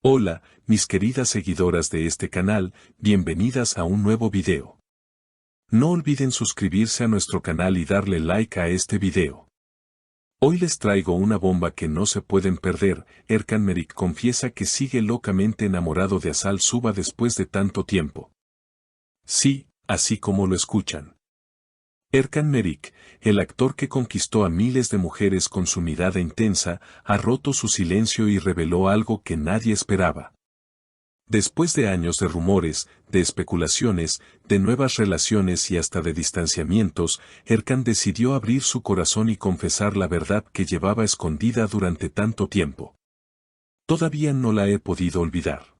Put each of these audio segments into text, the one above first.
Hola, mis queridas seguidoras de este canal, bienvenidas a un nuevo video. No olviden suscribirse a nuestro canal y darle like a este video. Hoy les traigo una bomba que no se pueden perder. Erkan Meriç confiesa que sigue locamente enamorado de Asal Suba después de tanto tiempo. Sí, así como lo escuchan. Erkan Meriç, el actor que conquistó a miles de mujeres con su mirada intensa, ha roto su silencio y reveló algo que nadie esperaba. Después de años de rumores, de especulaciones, de nuevas relaciones y hasta de distanciamientos, Erkan decidió abrir su corazón y confesar la verdad que llevaba escondida durante tanto tiempo. Todavía no la he podido olvidar.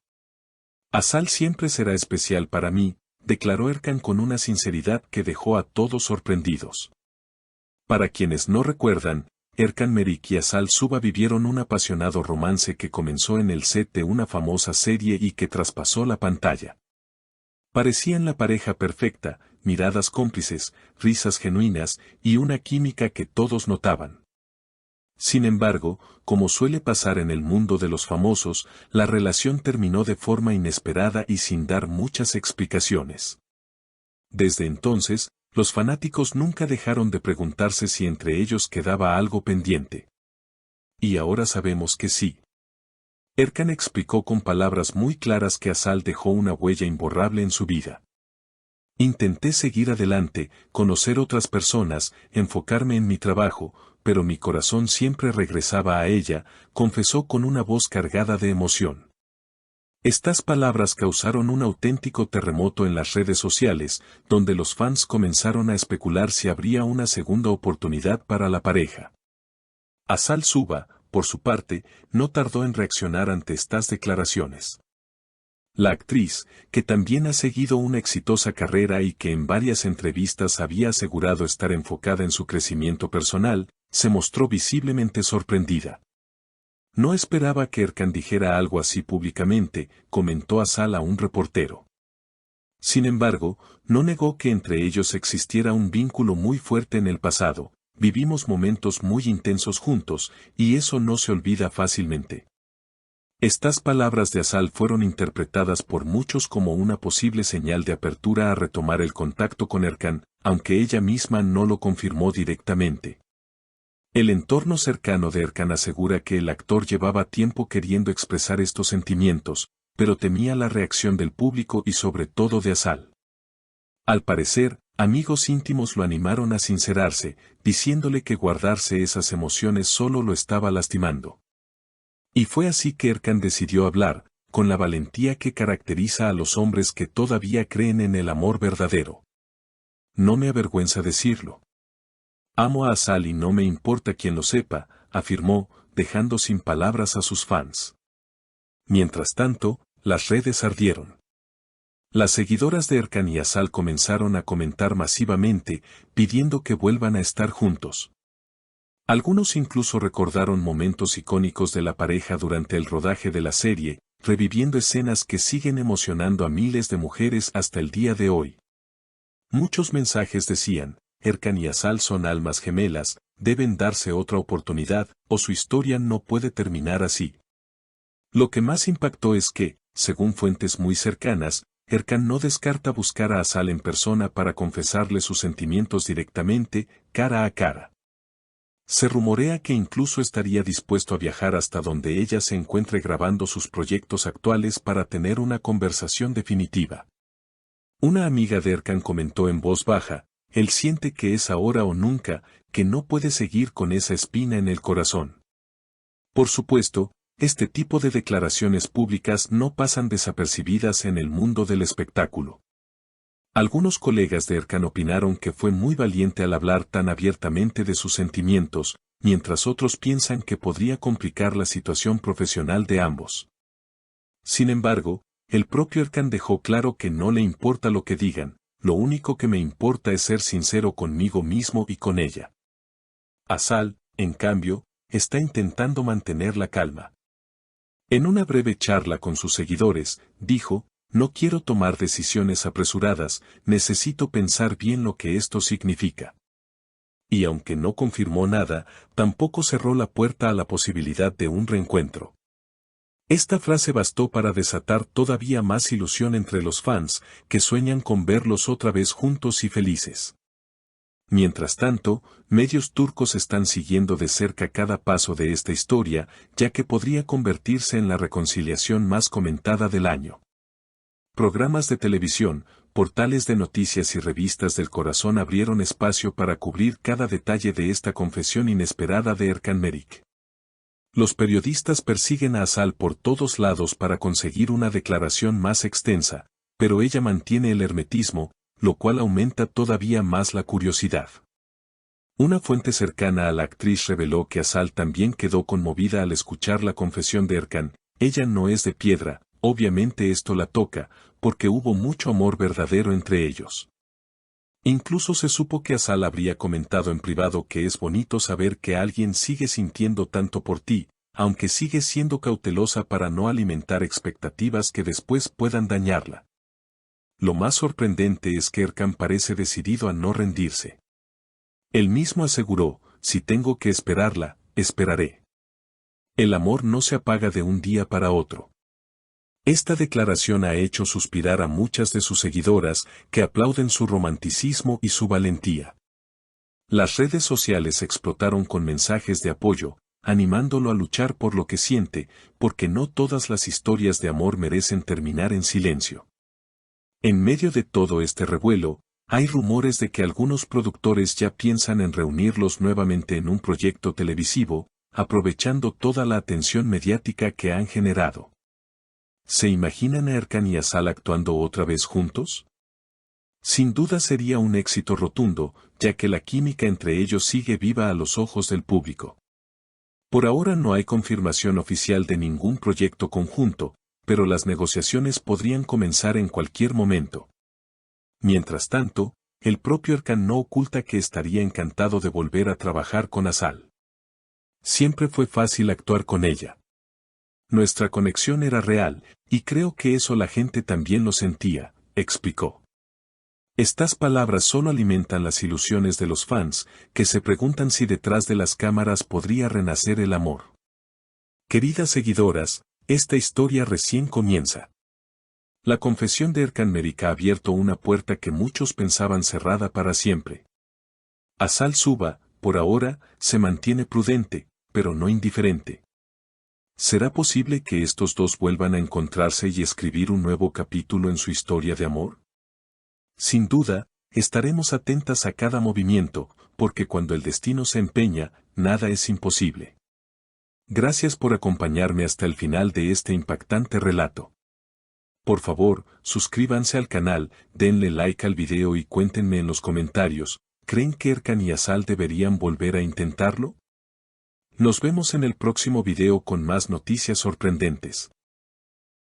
Asal siempre será especial para mí, declaró Erkan con una sinceridad que dejó a todos sorprendidos. Para quienes no recuerdan, Erkan Meriç y Asal Suba vivieron un apasionado romance que comenzó en el set de una famosa serie y que traspasó la pantalla. Parecían la pareja perfecta, miradas cómplices, risas genuinas y una química que todos notaban. Sin embargo, como suele pasar en el mundo de los famosos, la relación terminó de forma inesperada y sin dar muchas explicaciones. Desde entonces, los fanáticos nunca dejaron de preguntarse si entre ellos quedaba algo pendiente. Y ahora sabemos que sí. Erkan explicó con palabras muy claras que Asal dejó una huella imborrable en su vida. Intenté seguir adelante, conocer otras personas, enfocarme en mi trabajo, pero mi corazón siempre regresaba a ella, confesó con una voz cargada de emoción. Estas palabras causaron un auténtico terremoto en las redes sociales, donde los fans comenzaron a especular si habría una segunda oportunidad para la pareja. Asal Suba, por su parte, no tardó en reaccionar ante estas declaraciones. La actriz, que también ha seguido una exitosa carrera y que en varias entrevistas había asegurado estar enfocada en su crecimiento personal, se mostró visiblemente sorprendida. No esperaba que Erkan dijera algo así públicamente, comentó Asal a un reportero. Sin embargo, no negó que entre ellos existiera un vínculo muy fuerte en el pasado, vivimos momentos muy intensos juntos, y eso no se olvida fácilmente. Estas palabras de Asal fueron interpretadas por muchos como una posible señal de apertura a retomar el contacto con Erkan, aunque ella misma no lo confirmó directamente. El entorno cercano de Erkan asegura que el actor llevaba tiempo queriendo expresar estos sentimientos, pero temía la reacción del público y sobre todo de Asal. Al parecer, amigos íntimos lo animaron a sincerarse, diciéndole que guardarse esas emociones solo lo estaba lastimando. Y fue así que Erkan decidió hablar, con la valentía que caracteriza a los hombres que todavía creen en el amor verdadero. No me avergüenza decirlo. Amo a Asal y no me importa quien lo sepa, afirmó, dejando sin palabras a sus fans. Mientras tanto, las redes ardieron. Las seguidoras de Erkan y Asal comenzaron a comentar masivamente, pidiendo que vuelvan a estar juntos. Algunos incluso recordaron momentos icónicos de la pareja durante el rodaje de la serie, reviviendo escenas que siguen emocionando a miles de mujeres hasta el día de hoy. Muchos mensajes decían, Erkan y Asal son almas gemelas, deben darse otra oportunidad, o su historia no puede terminar así. Lo que más impactó es que, según fuentes muy cercanas, Erkan no descarta buscar a Asal en persona para confesarle sus sentimientos directamente, cara a cara. Se rumorea que incluso estaría dispuesto a viajar hasta donde ella se encuentre grabando sus proyectos actuales para tener una conversación definitiva. Una amiga de Erkan comentó en voz baja, él siente que es ahora o nunca, que no puede seguir con esa espina en el corazón. Por supuesto, este tipo de declaraciones públicas no pasan desapercibidas en el mundo del espectáculo. Algunos colegas de Erkan opinaron que fue muy valiente al hablar tan abiertamente de sus sentimientos, mientras otros piensan que podría complicar la situación profesional de ambos. Sin embargo, el propio Erkan dejó claro que no le importa lo que digan, lo único que me importa es ser sincero conmigo mismo y con ella. Asal, en cambio, está intentando mantener la calma. En una breve charla con sus seguidores, dijo, no quiero tomar decisiones apresuradas, necesito pensar bien lo que esto significa. Y aunque no confirmó nada, tampoco cerró la puerta a la posibilidad de un reencuentro. Esta frase bastó para desatar todavía más ilusión entre los fans, que sueñan con verlos otra vez juntos y felices. Mientras tanto, medios turcos están siguiendo de cerca cada paso de esta historia, ya que podría convertirse en la reconciliación más comentada del año. Programas de televisión, portales de noticias y revistas del corazón abrieron espacio para cubrir cada detalle de esta confesión inesperada de Erkan Merik. Los periodistas persiguen a Asal por todos lados para conseguir una declaración más extensa, pero ella mantiene el hermetismo, lo cual aumenta todavía más la curiosidad. Una fuente cercana a la actriz reveló que Asal también quedó conmovida al escuchar la confesión de Erkan. Ella no es de piedra, obviamente esto la toca, porque hubo mucho amor verdadero entre ellos. Incluso se supo que Asal habría comentado en privado que es bonito saber que alguien sigue sintiendo tanto por ti, aunque sigue siendo cautelosa para no alimentar expectativas que después puedan dañarla. Lo más sorprendente es que Erkan parece decidido a no rendirse. Él mismo aseguró, si tengo que esperarla, esperaré. El amor no se apaga de un día para otro. Esta declaración ha hecho suspirar a muchas de sus seguidoras, que aplauden su romanticismo y su valentía. Las redes sociales explotaron con mensajes de apoyo, animándolo a luchar por lo que siente, porque no todas las historias de amor merecen terminar en silencio. En medio de todo este revuelo, hay rumores de que algunos productores ya piensan en reunirlos nuevamente en un proyecto televisivo, aprovechando toda la atención mediática que han generado. ¿Se imaginan a Erkan y Asal actuando otra vez juntos? Sin duda sería un éxito rotundo, ya que la química entre ellos sigue viva a los ojos del público. Por ahora no hay confirmación oficial de ningún proyecto conjunto, pero las negociaciones podrían comenzar en cualquier momento. Mientras tanto, el propio Erkan no oculta que estaría encantado de volver a trabajar con Asal. Siempre fue fácil actuar con ella. Nuestra conexión era real, y creo que eso la gente también lo sentía, explicó. Estas palabras solo alimentan las ilusiones de los fans, que se preguntan si detrás de las cámaras podría renacer el amor. Queridas seguidoras, esta historia recién comienza. La confesión de Erkan Merik ha abierto una puerta que muchos pensaban cerrada para siempre. Asal Suba, por ahora, se mantiene prudente, pero no indiferente. ¿Será posible que estos dos vuelvan a encontrarse y escribir un nuevo capítulo en su historia de amor? Sin duda, estaremos atentas a cada movimiento, porque cuando el destino se empeña, nada es imposible. Gracias por acompañarme hasta el final de este impactante relato. Por favor, suscríbanse al canal, denle like al video y cuéntenme en los comentarios, ¿creen que Erkan y Asal deberían volver a intentarlo? Nos vemos en el próximo video con más noticias sorprendentes.